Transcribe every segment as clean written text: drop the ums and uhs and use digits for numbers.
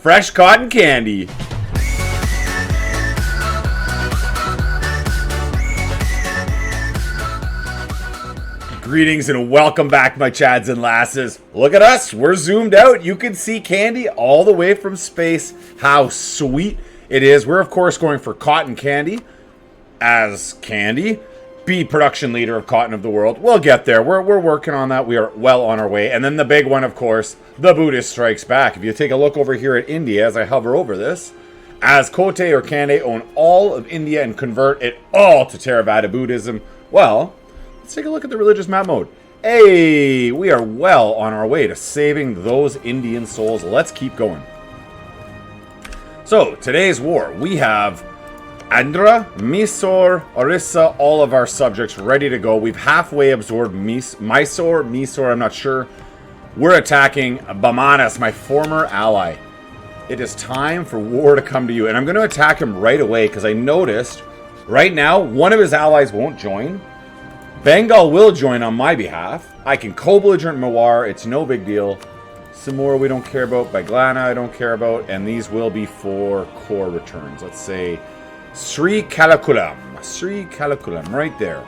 fresh cotton candy. Greetings and welcome back, my chads and lasses. Look at us, we're zoomed out. You can see Kandy all the way from space. How sweet it is. We're of course going for cotton candy as Kandy, be production leader of cotton of the world. We'll get there. We're working on that. We are well on our way. And then the big one, of course, the Buddhist strikes back. If you take a look over here at India as I hover over this, as Kotte or Kandy own all of India and convert it all to Theravada Buddhism, well, let's take a look at the religious map mode. Hey, we are well on our way to saving those Indian souls. Let's keep going. So, today's war, we have Andhra, Mysore, Orissa, all of our subjects ready to go. We've halfway absorbed Mysore, I'm not sure. We're attacking Bahmanis, my former ally. It is time for war to come to you. And I'm going to attack him right away because I noticed right now one of his allies won't join. Bengal will join on my behalf. I can co-belligerent Mewar. It's no big deal. Samora we don't care about. Baglana I don't care about. And these will be for core returns. Let's say Sri Kalakulam, right there.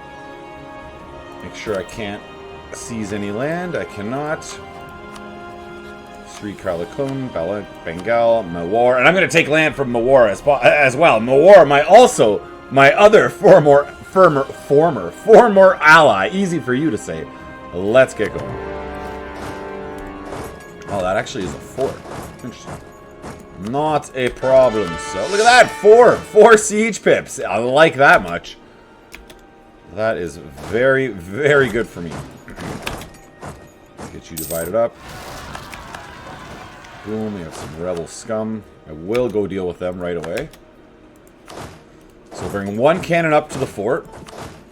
Make sure I can't seize any land. I cannot. Sri Kalakulam, Bengal, Mewar, and I'm going to take land from Mewar as well. Mewar, my other former ally. Easy for you to say. Let's get going. Oh, that actually is a fort. Interesting. Not a problem. So look at that, four siege pips. I like that much. That is very, very good for me. Let's get you divided up. Boom. We have some rebel scum. I will go deal with them right away. So bring one cannon up to the fort.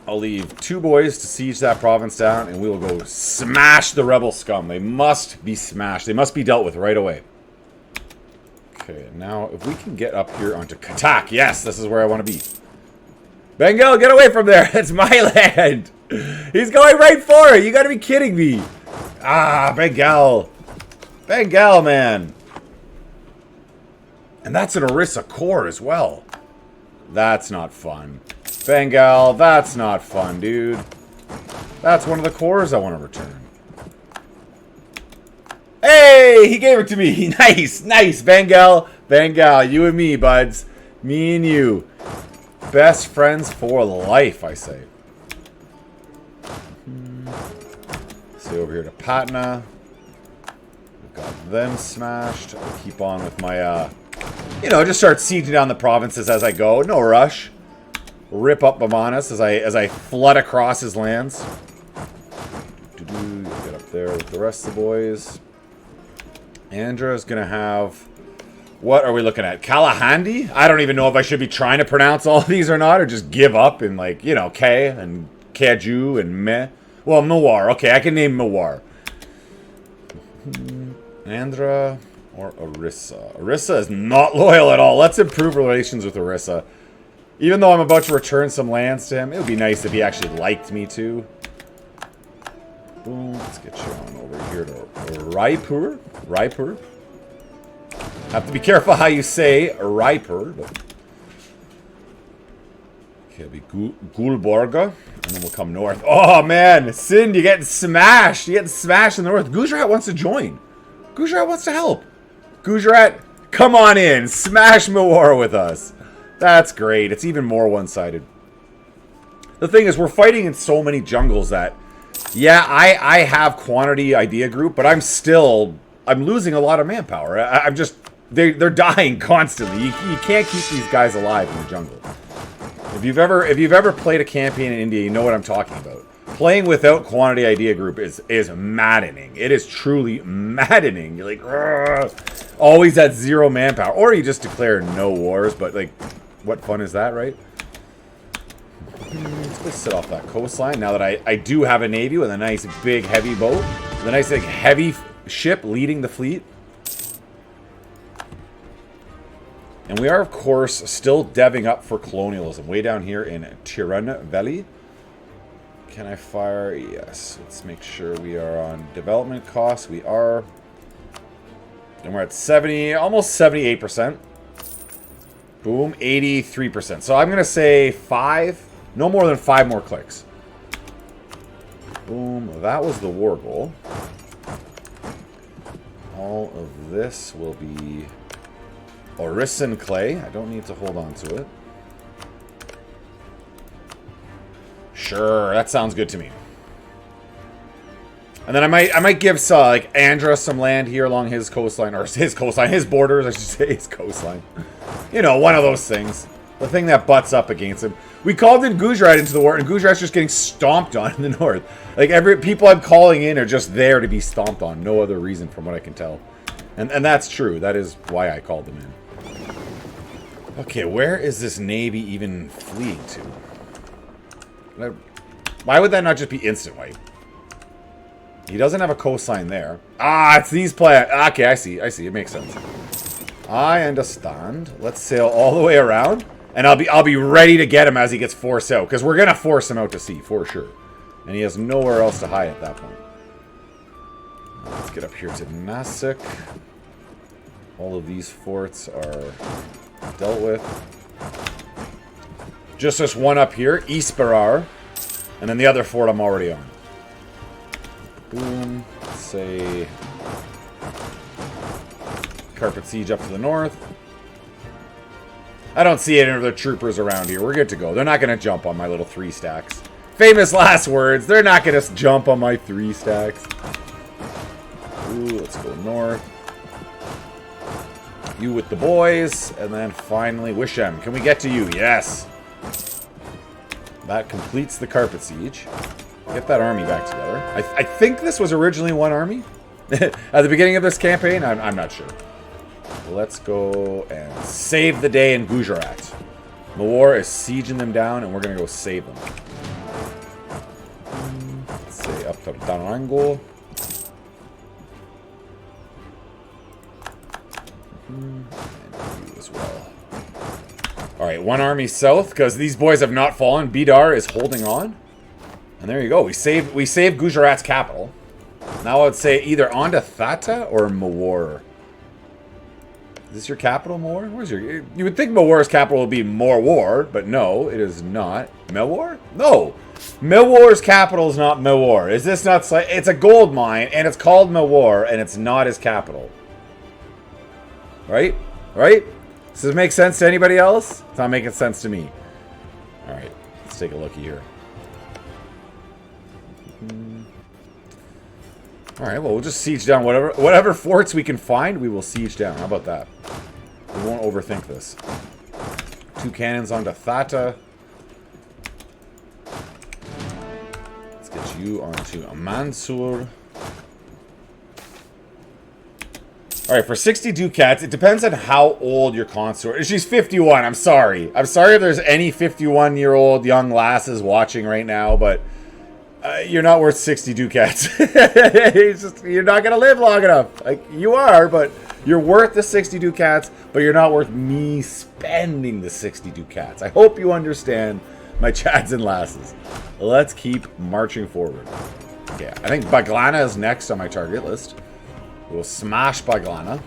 I'll leave 2 boys to siege that province down, and we will go smash the rebel scum. They must be smashed. They must be dealt with right away. Okay, now if we can get up here onto Katak. Yes, this is where I want to be. Bengal, get away from there. It's my land. He's going right for it. You got to be kidding me. Ah, Bengal. Bengal, man. And that's an Orissa core as well. That's not fun. Bengal, that's not fun, dude. That's one of the cores I want to return. Hey, he gave it to me. Nice, Bengal. Bengal, you and me, buds. Me and you. Best friends for life, I say. Stay over here to Patna. We've got them smashed. I'll keep on with my, just start sieging down the provinces as I go. No rush. Rip up Bahmanis as I flood across his lands. Get up there with the rest of the boys. Andhra is going to have... What are we looking at? Kalahandi? I don't even know if I should be trying to pronounce all of these or not, or just give up and K and Kaju and Meh. Well, Mewar. Okay, I can name Mewar. Andhra or Orissa. Orissa is not loyal at all. Let's improve relations with Orissa. Even though I'm about to return some lands to him, it would be nice if he actually liked me too. Boom, let's get you on over here to Raipur. Have to be careful how you say Raipur. But... Okay, it'll be Gulbarga, and then we'll come north. Oh man, Sindh, you're getting smashed. You're getting smashed in the north. Gujarat wants to join. Gujarat wants to help. Gujarat, come on in. Smash Mewar with us. That's great. It's even more one-sided. The thing is, we're fighting in so many jungles that, yeah, I have quantity idea group, but I'm losing a lot of manpower. They're dying constantly. You can't keep these guys alive in the jungle. If you've ever played a campaign in India, you know what I'm talking about. Playing without quantity idea group is maddening. It is truly maddening. You're like, "Rrr." Always at 0 manpower, or you just declare no wars. But what fun is that, right? Let's go sit off that coastline now that I do have a navy with a nice big heavy boat, with a nice big heavy ship leading the fleet. And we are, of course, still deving up for colonialism way down here in Tirunelveli. Can I fire? Yes. Let's make sure we are on development costs. We are. And we're at 70, almost 78%. Boom, 83%. So I'm going to say 5, no more than 5 more clicks. Boom, that was the war goal. All of this will be Orison clay. I don't need to hold on to it. Sure, that sounds good to me. And then I might give like Andra some land here along his coastline, or his borders, I should say, his coastline. You know, one of those things. The thing that butts up against him. We called in Gujarat into the war, and Gujarat's just getting stomped on in the north. Like, people I'm calling in are just there to be stomped on. No other reason, from what I can tell. And that's true. That is why I called them in. Okay, where is this navy even fleeing to? Why would that not just be instant wipe? He doesn't have a coastline there. Ah, it's these planets. Okay, I see. It makes sense. I understand. Let's sail all the way around. And I'll be ready to get him as he gets forced out. Because we're going to force him out to sea, for sure. And he has nowhere else to hide at that point. Let's get up here to Nasik. All of these forts are dealt with. Just this one up here, Isparar. And then the other fort I'm already on. Boom. Let's say Carpet Siege up to the north. I don't see any of the troopers around here. We're good to go. They're not going to jump on my little 3 stacks. Famous last words. They're not going to jump on my 3 stacks. Ooh, let's go north. You with the boys. And then finally, Wishem. Can we get to you? Yes. That completes the Carpet Siege. Get that army back together. I think this was originally one army. At the beginning of this campaign, I'm not sure. Let's go and save the day in Gujarat. Mawar is sieging them down, and we're going to go save them. Let's say up to Darango. And you as well. Alright, one army south, because these boys have not fallen. Bidar is holding on. And there you go. We saved Gujarat's capital. Now I would say either on to Thatta or Mawar. Is this your capital, Mawar? Where's your... You would think Mawar's capital would be Mawar, but no, it is not. Mewar? No. Mewar's capital is not Mewar. Is this not... It's a gold mine, and it's called Mewar, and it's not his capital. Right? Right? Does this make sense to anybody else? It's not making sense to me. Alright, let's take a look here. Alright, well, we'll just siege down whatever forts we can find, we will siege down. How about that? We won't overthink this. 2 cannons onto Thatta. Let's get you onto Mansur. Alright, for 60 ducats, it depends on how old your consort is. She's 51, I'm sorry. I'm sorry if there's any 51-year-old young lasses watching right now, but... you're not worth 60 ducats. You're not going to live long enough. Like, you are, but you're worth the 60 ducats, but you're not worth me spending the 60 ducats. I hope you understand, my chads and lasses. Let's keep marching forward. Okay, I think Baglana is next on my target list. We'll smash Baglana.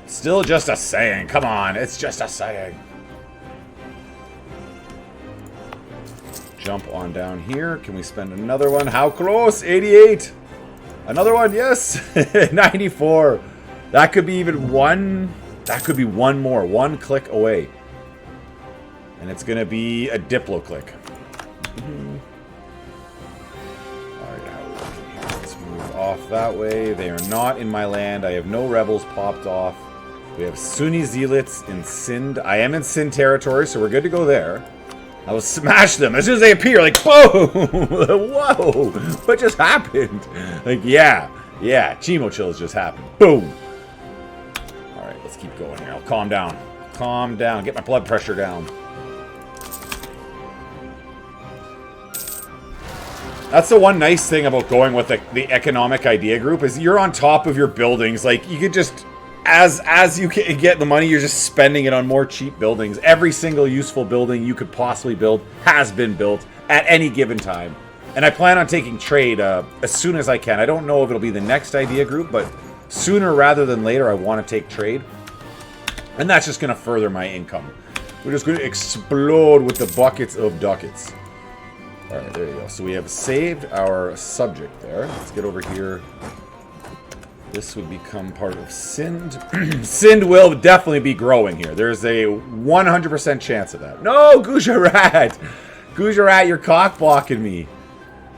Still just a saying. Come on, it's just a saying. Jump on down here. Can we spend another one? How close? 88. Another one, yes. 94. That could be even one. That could be one more. One click away. And it's going to be a Diplo click. Alright, let's move off that way. They are not in my land. I have no rebels popped off. We have Sunni Zealots in Sindh. I am in Sindh territory, so we're good to go there. I will smash them as soon as they appear, like, boom! Whoa! What just happened? Like, yeah, Chimo chills just happened. Boom! Alright, let's keep going here. I'll calm down. Calm down. Get my blood pressure down. That's the one nice thing about going with the economic idea group, is you're on top of your buildings. Like, you could just... As you get the money, you're just spending it on more cheap buildings. Every single useful building you could possibly build has been built at any given time. And I plan on taking trade as soon as I can. I don't know if it'll be the next idea group, but sooner rather than later, I want to take trade. And that's just going to further my income. We're just going to explode with the buckets of ducats. Alright, there you go. So we have saved our subject there. Let's get over here. This would become part of Sind. Sind will definitely be growing here. There's a 100% chance of that. No, Gujarat! Gujarat, you're cock blocking me.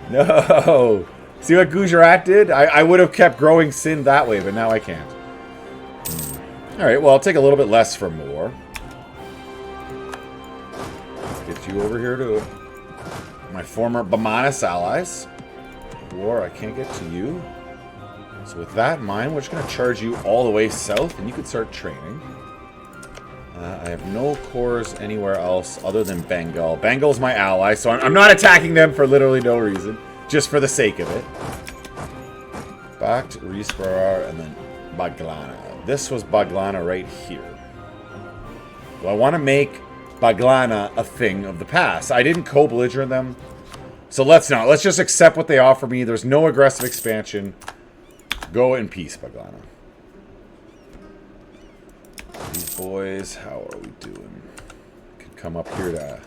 No. See what Gujarat did? I would have kept growing Sind that way, but now I can't. Alright, well, I'll take a little bit less from war. Let's get you over here to my former Bahmanis allies. War, I can't get to you. So with that in mind, we're just going to charge you all the way south, and you can start training. I have no cores anywhere else other than Bengal. Bengal's my ally, so I'm not attacking them for literally no reason. Just for the sake of it. Back to Risparar and then Baglana. This was Baglana right here. Well, I want to make Baglana a thing of the past. I didn't co-belligerent them. So let's not. Let's just accept what they offer me. There's no aggressive expansion. Go in peace, Baglana. These boys, how are we doing? Could come up here to...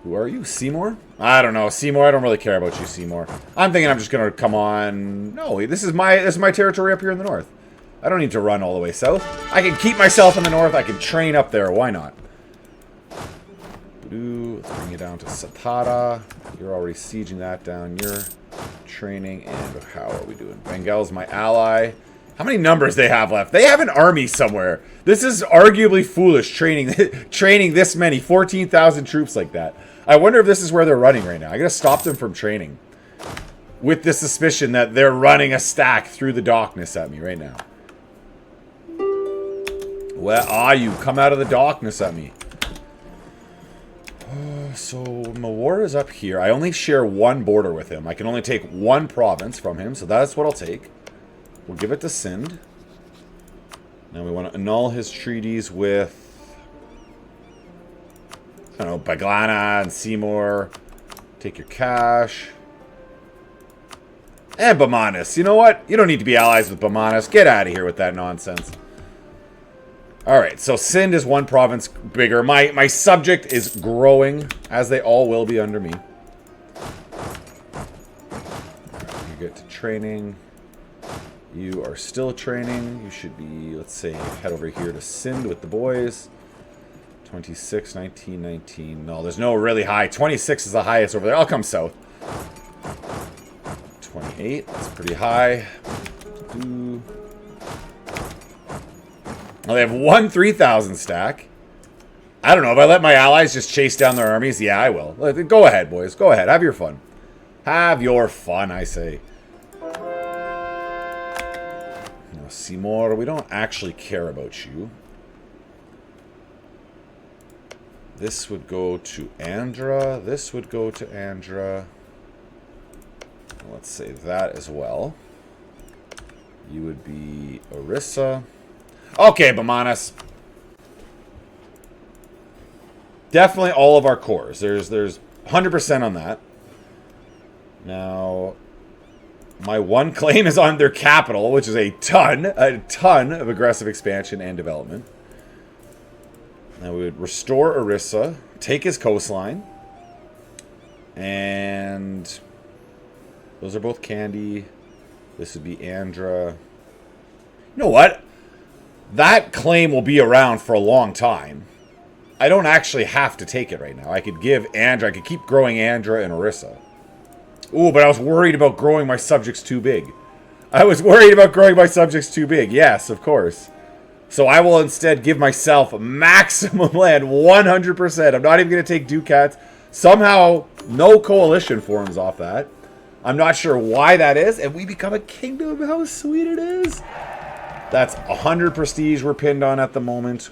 Who are you? Seymour? I don't know. Seymour, I don't really care about you, Seymour. I'm thinking I'm just going to come on... No, this is my territory up here in the north. I don't need to run all the way south. I can keep myself in the north. I can train up there. Why not? Let's bring you down to Satara. You're already sieging that down. You're training. And how are we doing? Bengal's my ally. How many numbers they have left? They have an army somewhere. This is arguably foolish training this many. 14,000 troops like that. I wonder if this is where they're running right now. I gotta stop them from training. With the suspicion that they're running a stack through the darkness at me right now. Where are you? Come out of the darkness at me. So, Mawar is up here. I only share one border with him. I can only take one province from him, so that's what I'll take. We'll give it to Sind. Now we want to annul his treaties with... I don't know, Baglana and Seymour. Take your cash. And Bahmanis. You know what? You don't need to be allies with Bahmanis. Get out of here with that nonsense. Alright, so Sind is one province bigger. My subject is growing, as they all will be under me. You get to training. You are still training. You should be, let's say, head over here to Sind with the boys. 26, 19, 19. No, there's no really high. 26 is the highest over there. I'll come south. 28, that's pretty high. Well, they have one 3,000 stack. I don't know. If I let my allies just chase down their armies, yeah, I will. Go ahead, boys. Go ahead. Have your fun. Have your fun, I say. No, Seymour, we don't actually care about you. This would go to Andhra. This would go to Andhra. Let's say that as well. You would be Orissa. Okay, Bahmanis. Definitely all of our cores. There's 100% on that. Now, my one claim is on their capital, which is a ton of aggressive expansion and development. Now we would restore Orissa, take his coastline, and those are both Kandy. This would be Andhra. You know what? That claim will be around for a long time. I don't actually have to take it right now. I could give Andhra, I could keep growing Andhra and Orissa. Ooh, but I was worried about growing my subjects too big. Yes, of course. So I will instead give myself maximum land, 100%. I'm not even going to take ducats. Somehow, no coalition forms off that. I'm not sure why that is. And we become a kingdom. How sweet it is. That's 100 prestige we're pinned on at the moment.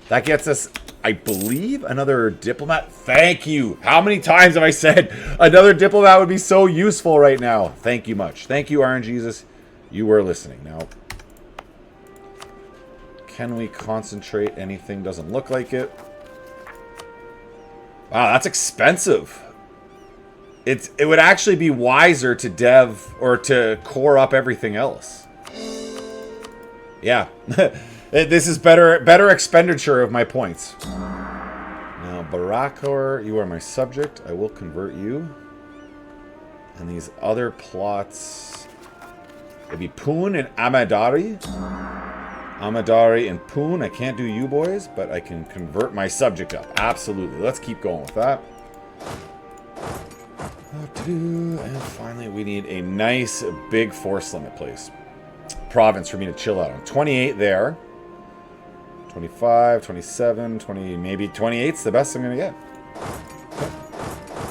That gets us, I believe, another diplomat. Thank you. How many times have I said another diplomat would be so useful right now? Thank you much. Thank you, RNGesus. You were listening. Now, can we concentrate anything? Doesn't look like it. Wow, that's expensive. it would actually be wiser to dev or to core up everything else. Yeah. This is better expenditure of my points. Now, Barakor, you are my subject. I will convert you. And these other plots, it'd be Poon and Amadari. Amadari and Poon. I can't do you boys, but I can convert my subject up. Absolutely. Let's keep going with that. And finally, we need a nice big force limit place. Province for me to chill out on. 28 there. 25, 27, 20, maybe 28's the best I'm going to get. Okay.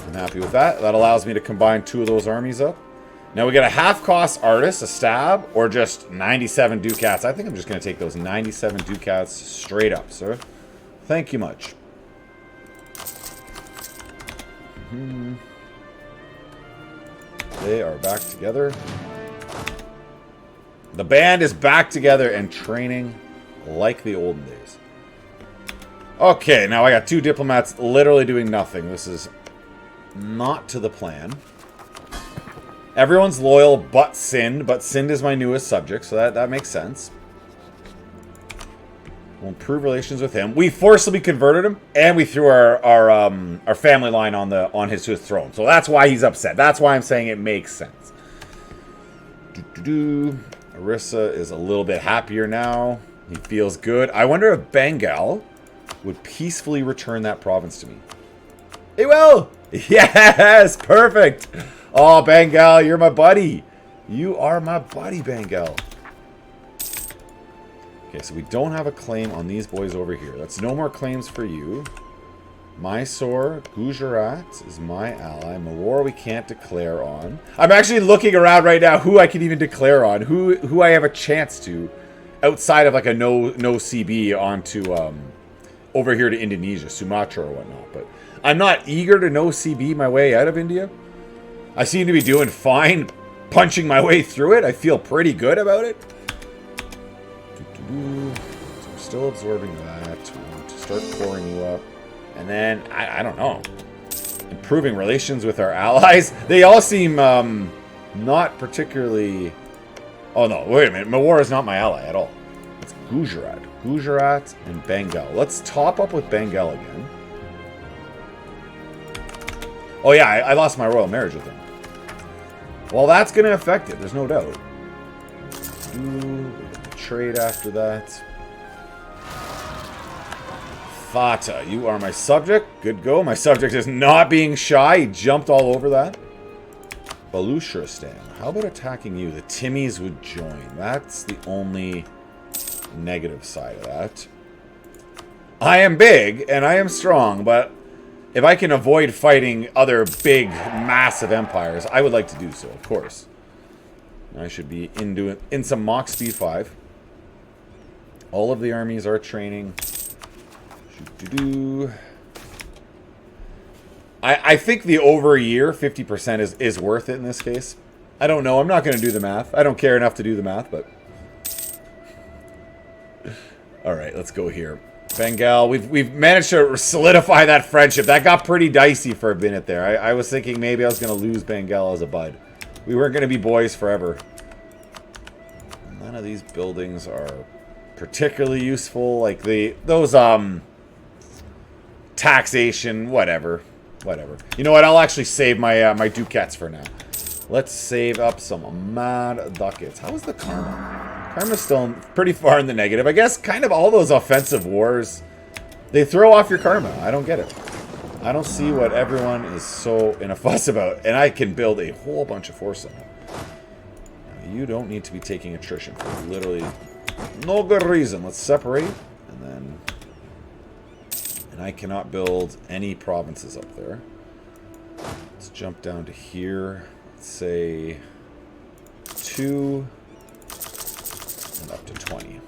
I'm happy with that. That allows me to combine 2 of those armies up. Now we got a half-cost artist, a stab, or just 97 ducats. I think I'm just going to take those 97 ducats straight up, sir. Thank you much. They are back together. The band is back together and training like the olden days. Okay, now I got 2 diplomats literally doing nothing. This is not to the plan. Everyone's loyal but Sind is my newest subject, so that makes sense. We'll improve relations with him. We forcibly converted him, and we threw our family line on his throne. So that's why he's upset. That's why I'm saying it makes sense. Arissa is a little bit happier now. He feels good. I wonder if Bengal would peacefully return that province to me. He will! Yes! Perfect! Oh, Bengal, you're my buddy. You are my buddy, Bengal. Okay, so we don't have a claim on these boys over here. That's no more claims for you. Mysore, Gujarat is my ally. Mawar we can't declare on. I'm actually looking around right now who I can even declare on. Who I have a chance to. Outside of like a no CB onto over here to Indonesia, Sumatra or whatnot. But I'm not eager to no CB my way out of India. I seem to be doing fine punching my way through it. I feel pretty good about it. So I'm still absorbing that. We want to start pouring you up. And then, I don't know. Improving relations with our allies. They all seem not particularly... Oh no, wait a minute. Mawar is not my ally at all. It's Gujarat. Gujarat and Bengal. Let's top up with Bengal again. Oh yeah, I lost my royal marriage with them. Well, that's going to affect it. There's no doubt. Trade after that. Fata, you are my subject. Good go. My subject is not being shy. He jumped all over that. Baluchistan. How about attacking you? The Timmies would join. That's the only negative side of that. I am big and I am strong, but if I can avoid fighting other big, massive empires, I would like to do so, of course. I should be in some mock speed 5. All of the armies are training. I think the over a year, 50% is worth it in this case. I don't know. I'm not going to do the math. I don't care enough to do the math, but... Alright, let's go here. Bengal, we've managed to solidify that friendship. That got pretty dicey for a minute there. I was thinking maybe I was going to lose Bengal as a bud. We weren't going to be boys forever. None of these buildings are particularly useful. Like those taxation, whatever. You know what? I'll actually save my my ducats for now. Let's save up some mad ducats. How is the karma? Karma's still pretty far in the negative. I guess kind of all those offensive wars, they throw off your karma. I don't get it. I don't see what everyone is so in a fuss about. And I can build a whole bunch of force on it. You don't need to be taking attrition for literally no good reason. Let's separate. And then... And I cannot build any provinces up there. Let's jump down to here. Let's say 2... and up to 20.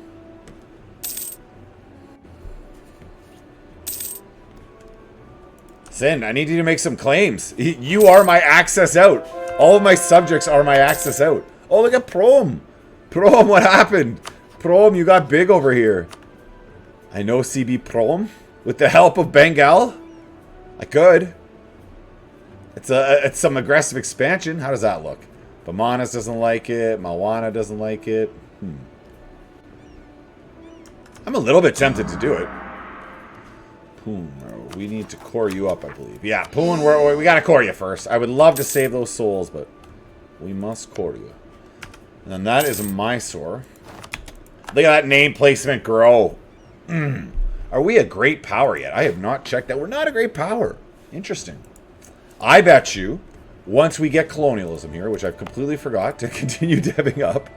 Sin, I need you to make some claims. You are my access out. All of my subjects are my access out. Oh, look at Prom. Prom, what happened? Prom, you got big over here. I know CB Prom. With the help of Bengal. I could. It's some aggressive expansion. How does that look? Bahmanis doesn't like it. Malwana doesn't like it. I'm a little bit tempted to do it. Poon, we need to core you up, I believe. Yeah, Poon, we gotta core you first. I would love to save those souls, but we must core you. And then that is Mysore. Look at that name placement grow. Are we a great power yet? I have not checked that. We're not a great power. Interesting. I bet you, once we get colonialism here, which I've completely forgot to continue dabbing up.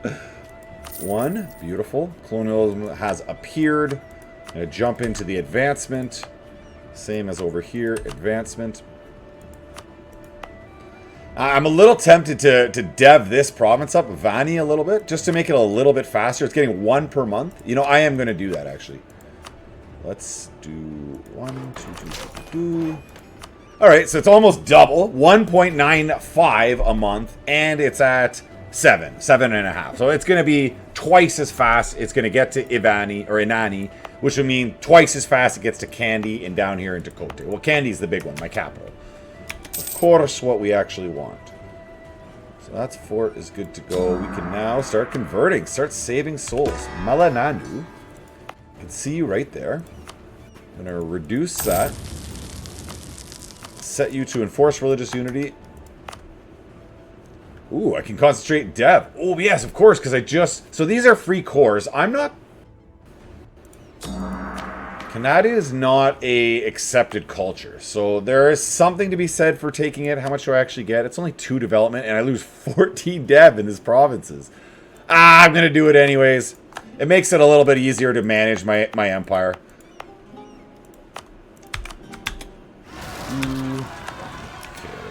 1, beautiful. Colonialism has appeared. I'm going to jump into the advancement. Same as over here, advancement. I'm a little tempted to dev this province up, Vani, a little bit, just to make it a little bit faster. It's getting 1 per month. You know, I am going to do that, actually. Let's do 1, 2, 2, 2. All right, so it's almost double, 1.95 a month, and it's at 7.5. So it's going to be twice as fast. It's going to get to Ivani, or Inani, which would mean twice as fast it gets to Kandy and down here into Kotte. Well, Kandy's the big one, my capital. Of course, what we actually want. So that's fort is good to go. We can now start converting, start saving souls. Malananu. I can see you right there. I'm going to reduce that. Set you to enforce religious unity. Ooh, I can concentrate dev. Oh, yes, of course, because I just... So these are free cores. I'm not... Kandy is not a accepted culture. So there is something to be said for taking it. How much do I actually get? It's only 2 development, and I lose 14 dev in these provinces. I'm going to do it anyways. It makes it a little bit easier to manage my empire.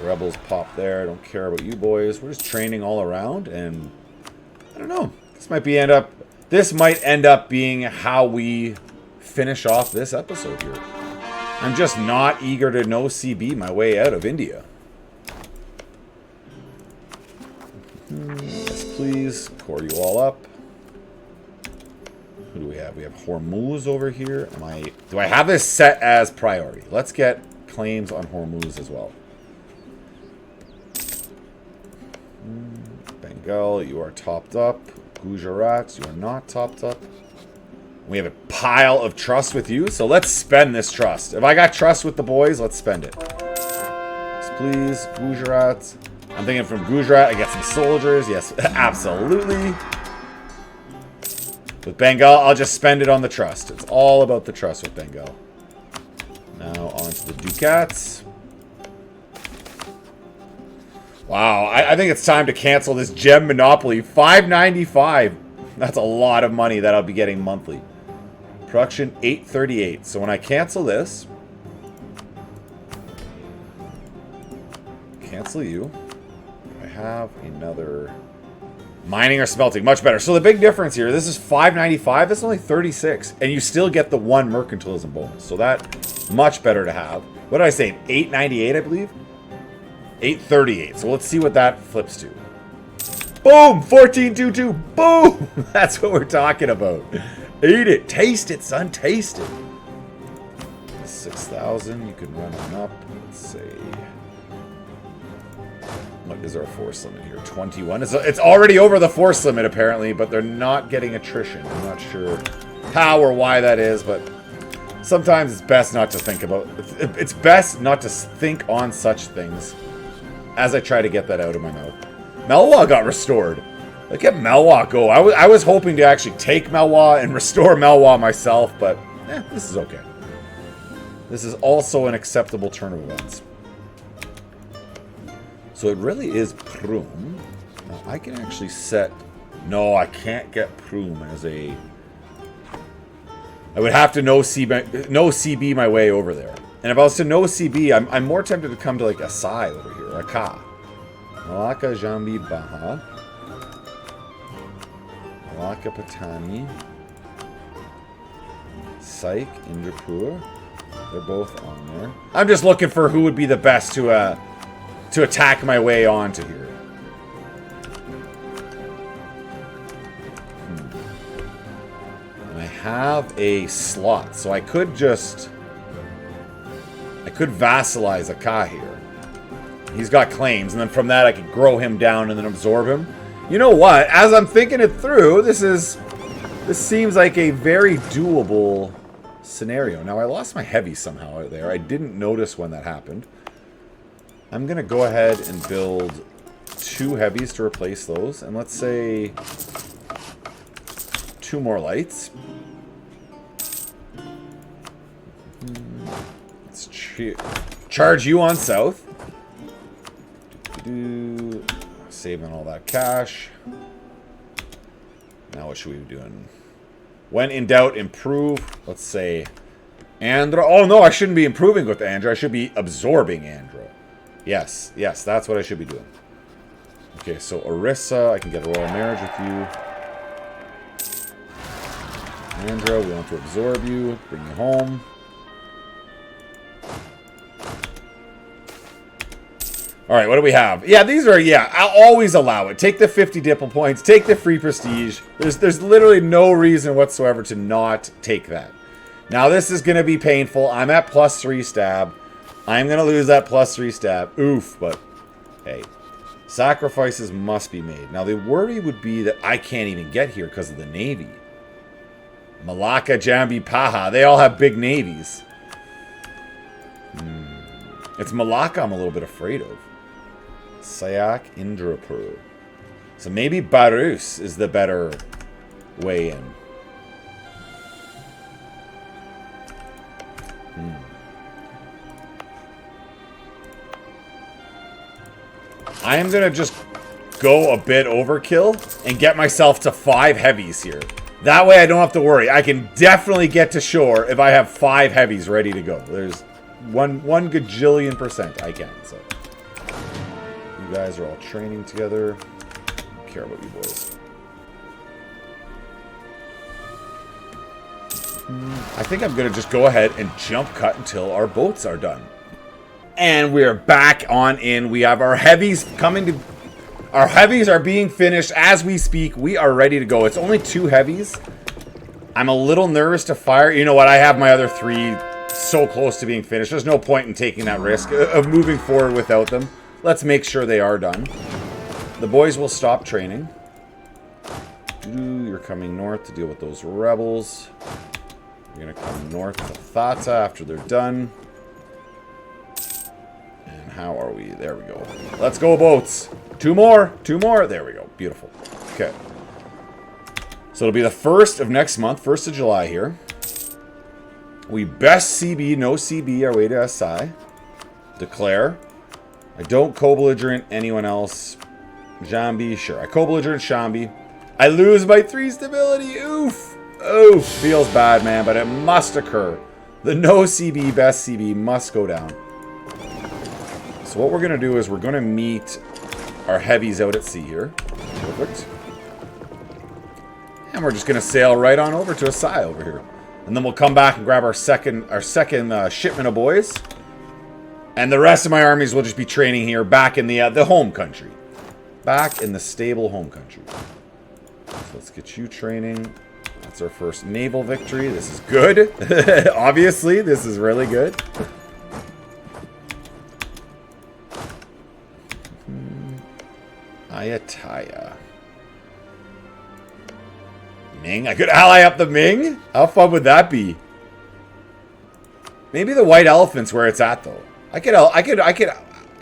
Rebels pop there. I don't care about you boys. We're just training all around, and I don't know. This might end up being how we finish off this episode here. I'm just not eager to no CB my way out of India. Yes, please. Core you all up. Who do we have? We have Hormuz over here. Do I have this set as priority? Let's get claims on Hormuz as well. Bengal, you are topped up. Gujarat, you are not topped up. We have a pile of trust with you, so let's spend this trust. If I got trust with the boys, let's spend it. Yes, please, Gujarat. I'm thinking from Gujarat, I get some soldiers. Yes, absolutely. With Bengal, I'll just spend it on the trust. It's all about the trust with Bengal. Now on to the Ducats. Wow, I think it's time to cancel this gem monopoly. $5.95. That's a lot of money that I'll be getting monthly. Production $8.38. So when I cancel this, cancel you. I have another mining or smelting. Much better. So the big difference here, this is $5.95. This is only $36, and you still get the 1 mercantilism bonus. So that's much better to have. What did I say? $8.98, I believe. $8.38. So let's see what that flips to. Boom! 14.22. Boom! That's what we're talking about. Eat it. Taste it, son. Taste it. 6,000. You can run on up. Let's say... What is our force limit here? 21. It's already over the force limit, apparently, but they're not getting attrition. I'm not sure how or why that is, but sometimes it's best not to think about... It's best not to think on such things as I try to get that out of my mouth. Melwa got restored. Look at Melwa go. I was hoping to actually take Melwa and restore Melwa myself, but this is okay. This is also an acceptable turn of events. So it really is Prum. Now I can actually set... No, I can't get Prum as a... I would have to no CB my way over there. And if I was to no CB, I'm more tempted to come to like a Sai over here, or a Ka. Malacca, Jambi, Baha. Malacca, Patani. Syke, Indrapur. They're both on there. I'm just looking for who would be the best to attack my way onto here. And I have a slot, so I could just... I could vassalize a Ka here. He's got claims, and then from that I can grow him down and then absorb him. You know what? As I'm thinking it through, this seems like a very doable scenario. Now, I lost my heavy somehow out there. I didn't notice when that happened. I'm going to go ahead and build 2 heavies to replace those. And let's say 2 more lights. Let's charge you on south. Saving all that cash. Now what should we be doing? When in doubt, improve. Let's say Andhra. Oh no, I shouldn't be improving with Andhra. I should be absorbing Andhra. Yes, that's what I should be doing. Okay, so Orissa, I can get a royal marriage with you. Andhra, we want to absorb you, bring you home. Alright, what do we have? Yeah, these are, I'll always allow it. Take the 50 dipple points, take the free prestige. There's literally no reason whatsoever to not take that. Now, this is going to be painful. I'm at +3 stab. I'm going to lose that +3 stab. Oof, but hey, sacrifices must be made. Now, the worry would be that I can't even get here because of the navy. Malacca, Jambi, Paha, they all have big navies. It's Malacca I'm a little bit afraid of. Sayak, Indrapur. So maybe Barus is the better way in. I am going to just go a bit overkill and get myself to 5 heavies here. That way I don't have to worry. I can definitely get to shore if I have 5 heavies ready to go. There's one gajillion% I can. So you guys are all training together. I don't care about you boys. I think I'm going to just go ahead and jump cut until our boats are done. And we're back on in. We have our heavies coming to... Our heavies are being finished as we speak. We are ready to go. It's only 2 heavies. I'm a little nervous to fire. You know what? I have my other 3 so close to being finished. There's no point in taking that risk of moving forward without them. Let's make sure they are done. The boys will stop training. You're coming north to deal with those rebels. You're going to come north to Thata after they're done. And how are we? There we go. Let's go, boats. 2 more. 2 more. There we go. Beautiful. Okay. So it'll be the 1st of next month, 1st of July here. We best CB, no CB, our way to SI. Declare. I don't co-belligerent anyone else. Jambi, sure. I co-belligerent Shambi. I lose my 3 stability. Oof. Oof. Feels bad, man, but it must occur. The no CB, best CB must go down. So what we're going to do is we're going to meet our heavies out at sea here. Perfect. And we're just going to sail right on over to Asai over here. And then we'll come back and grab our second shipment of boys. And the rest of my armies will just be training here back in the home country. Back in the stable home country. So let's get you training. That's our first naval victory. This is good. Obviously, this is really good. Ayataya. Ming? I could ally up the Ming? How fun would that be? Maybe the white elephant's where it's at, though. I could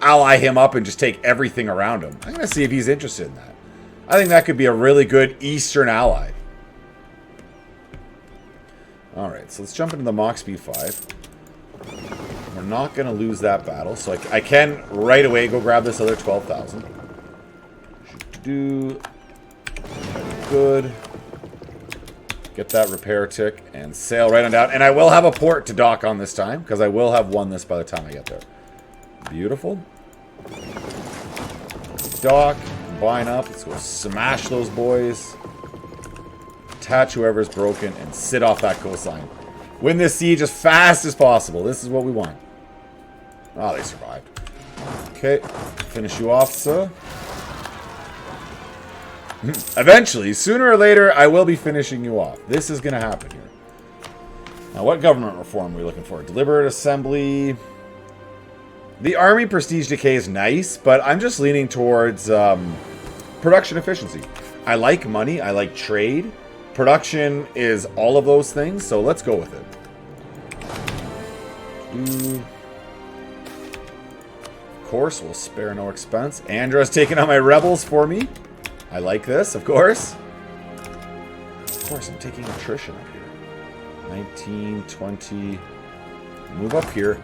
ally him up and just take everything around him. I'm going to see if he's interested in that. I think that could be a really good Eastern ally. Alright, so let's jump into the Mox B5. We're not going to lose that battle, so I can right away go grab this other 12,000. Do good. Get that repair tick and sail right on down. And I will have a port to dock on this time, because I will have won this by the time I get there. Beautiful. Dock, combine up. Let's go smash those boys. Attach whoever's broken and sit off that coastline. Win this siege as fast as possible. This is what we want. Oh, they survived. Okay, finish you off, sir. Eventually, sooner or later, I will be finishing you off. This is going to happen here. Now, what government reform are we looking for? Deliberate assembly. The army prestige decay is nice, but I'm just leaning towards production efficiency. I like money. I like trade. Production is all of those things, so let's go with it. Of course, we'll spare no expense. Andra's taking out my rebels for me. I like this, of course. Of course, I'm taking attrition up here. 19, 20. Move up here.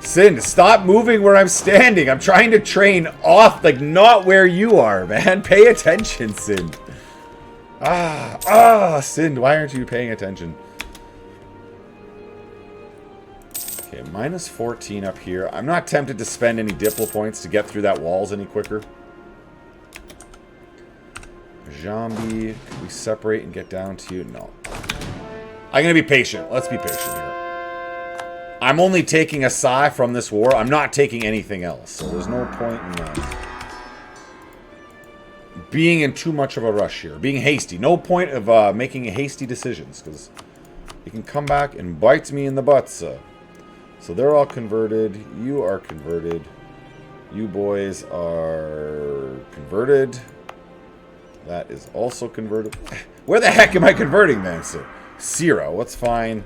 Sin, stop moving where I'm standing. I'm trying to train off, like, not where you are, man. Pay attention, Sin. Sin, why aren't you paying attention? Okay, minus 14 up here. I'm not tempted to spend any Diplo points to get through that walls any quicker. Jambi, can we separate and get down to you? No. I'm going to be patient. Let's be patient here. I'm only taking a Sai from this war. I'm not taking anything else. So there's no point in being in too much of a rush here. Being hasty. No point of making hasty decisions. Because it can come back and bite me in the butt. So they're all converted. You are converted. You boys are converted. That is also converted. Where the heck am I converting, man? So, Sira. What's fine?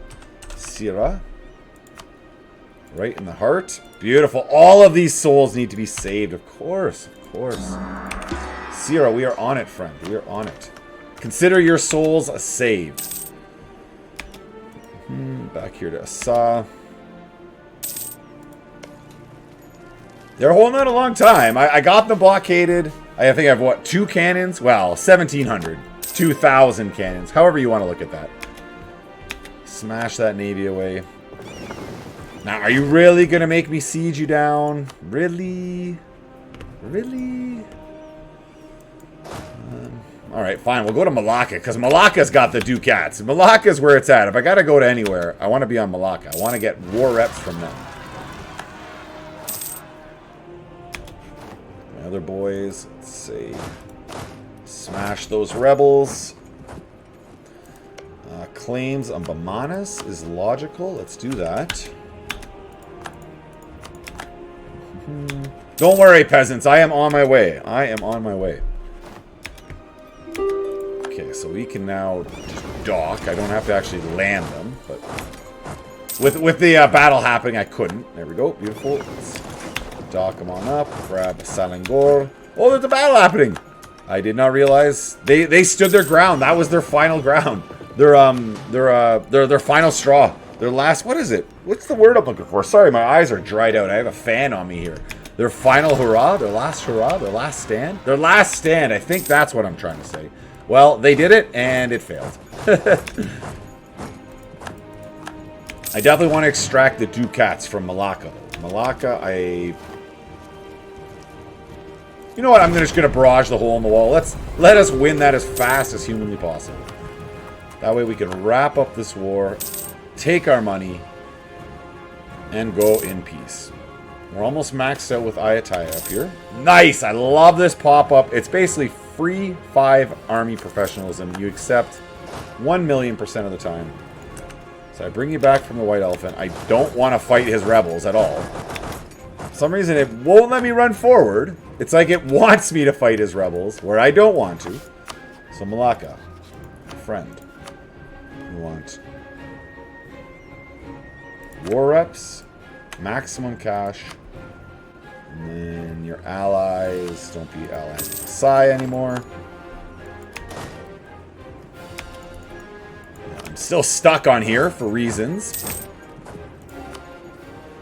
Sira. Right in the heart. Beautiful. All of these souls need to be saved. Of course. Of course. Sierra, we are on it, friend. We are on it. Consider your souls saved. Back here to Asa. They're holding out a long time. I got them blockaded. I think I have, what, 2 cannons? Well, 1,700. 2,000 cannons. However you want to look at that. Smash that navy away. Now, are you really going to make me siege you down? Really? Really? Alright, fine. We'll go to Malacca, because Malacca's got the Ducats. Malacca's where it's at. If I got to go to anywhere, I want to be on Malacca. I want to get war reps from them. My other boys, let's see. Smash those rebels. Claims on Bahmanis is logical. Let's do that. Don't worry, peasants. I am on my way. I am on my way. Okay, so we can now just dock. I don't have to actually land them, but with the battle happening, I couldn't. There we go. Beautiful. Let's dock them on up. Grab a Salangor. Oh, there's a battle happening. I did not realize they stood their ground. That was their final ground. Their final straw. Their last. What is it? What's the word I'm looking for? Sorry, my eyes are dried out. I have a fan on me here. Their final hurrah. Their last hurrah. Their last stand. Their last stand. I think that's what I'm trying to say. Well, they did it, and it failed. I definitely want to extract the Ducats from Malacca. Malacca, you know what? I'm just going to barrage the hole in the wall. Let us win that as fast as humanly possible. That way we can wrap up this war, take our money, and go in peace. We're almost maxed out with Ayatollah up here. Nice! I love this pop-up. It's basically free 5 army professionalism. You accept 1,000,000% of the time. So I bring you back from the White Elephant. I don't want to fight his rebels at all. For some reason, it won't let me run forward. It's like it wants me to fight his rebels, where I don't want to. So Malacca, friend. You want war reps, maximum cash, and then your allies. Don't be allies with Sai anymore. I'm still stuck on here for reasons.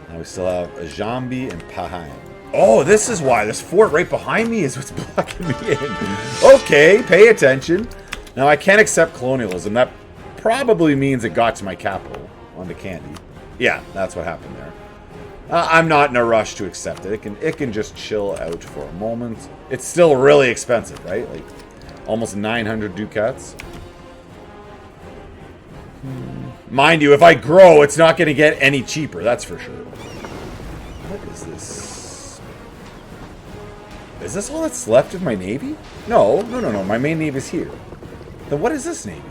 Now we still have a Jambi and Pahain. Oh, this is why. This fort right behind me is what's blocking me in. Okay, pay attention. Now, I can't accept colonialism. That probably means it got to my capital, onto Kandy. Yeah, that's what happened there. I'm not in a rush to accept it. It can just chill out for a moment. It's still really expensive, right? Like, almost 900 ducats. Mind you, if I grow, it's not going to get any cheaper. That's for sure. What is this? Is this all that's left of my navy? No. My main navy is here. Then what is this navy?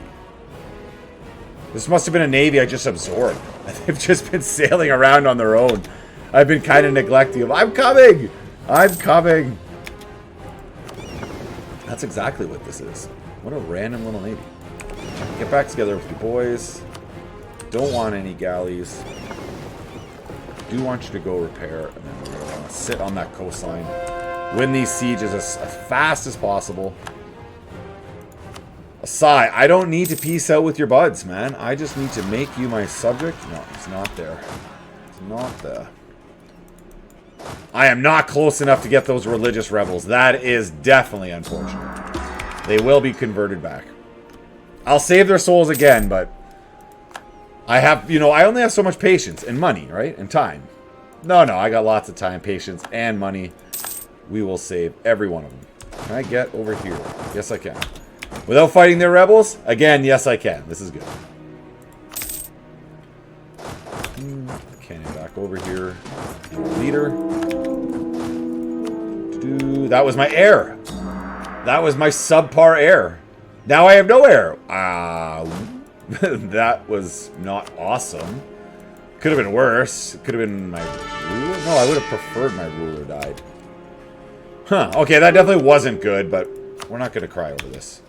This must have been a navy I just absorbed. They've just been sailing around on their own. I've been kind of neglecting him. I'm coming! I'm coming! That's exactly what this is. What a random little lady. Get back together with your boys. Don't want any galleys. Do want you to go repair, and then we're going to sit on that coastline. Win these sieges as fast as possible. Asai, I don't need to peace out with your buds, man. I just need to make you my subject. No, it's not there. It's not there. I am not close enough to get those religious rebels. That is definitely unfortunate. They will be converted back. I'll save their souls again, but I have, you know, I only have so much patience and money, right? And time. No, I got lots of time, patience, and money. We will save every one of them. Can I get over here? Yes, I can. Without fighting their rebels? Again, yes, I can. This is good. Canyon back over here. Leader. That was my heir. That was my subpar heir. Now I have no heir. That was not awesome. Could have been worse. Could have been my ruler. No, I would have preferred my ruler died. Huh. Okay, that definitely wasn't good, but we're not going to cry over this.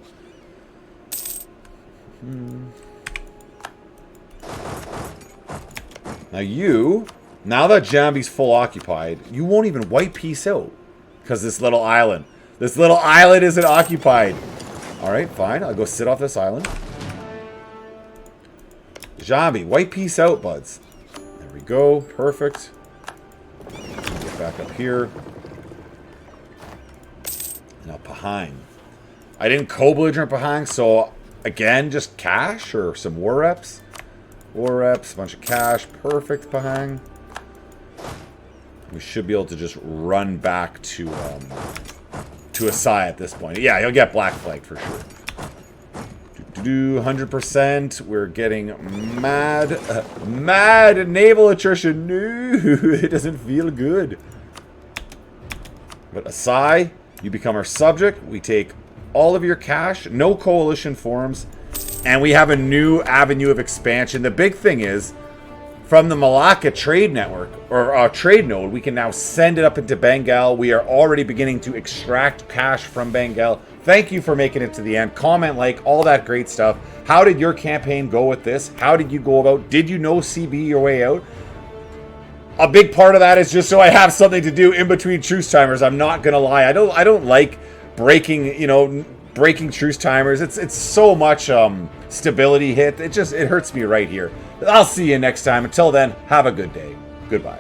Now that Jambi's full occupied, you won't even wipe peace out. Because this little island isn't occupied. Alright, fine. I'll go sit off this island. Jambi, wipe peace out, buds. There we go. Perfect. Get back up here. Now, Pahang. I didn't co-belligerent Pahang, so again, just cash or some war reps. War reps, a bunch of cash. Perfect, Pahang. We should be able to just run back to Asai at this point. Yeah, he'll get black flagged for sure. 100%. We're getting mad. Mad naval attrition. No, it doesn't feel good. But Asai, you become our subject. We take all of your cash. No coalition forms. And we have a new avenue of expansion. The big thing is, from the Malacca trade network, or trade node, we can now send it up into Bengal. We are already beginning to extract cash from Bengal. Thank you for making it to the end. Comment, like, all that great stuff. How did your campaign go with this? How did you go about? Did you know CB your way out? A big part of that is just so I have something to do in between truce timers. I'm not gonna lie. I don't like breaking, breaking truce timers. It's so much stability hit. It hurts me right here. I'll see you next time. Until then, have a good day. Goodbye.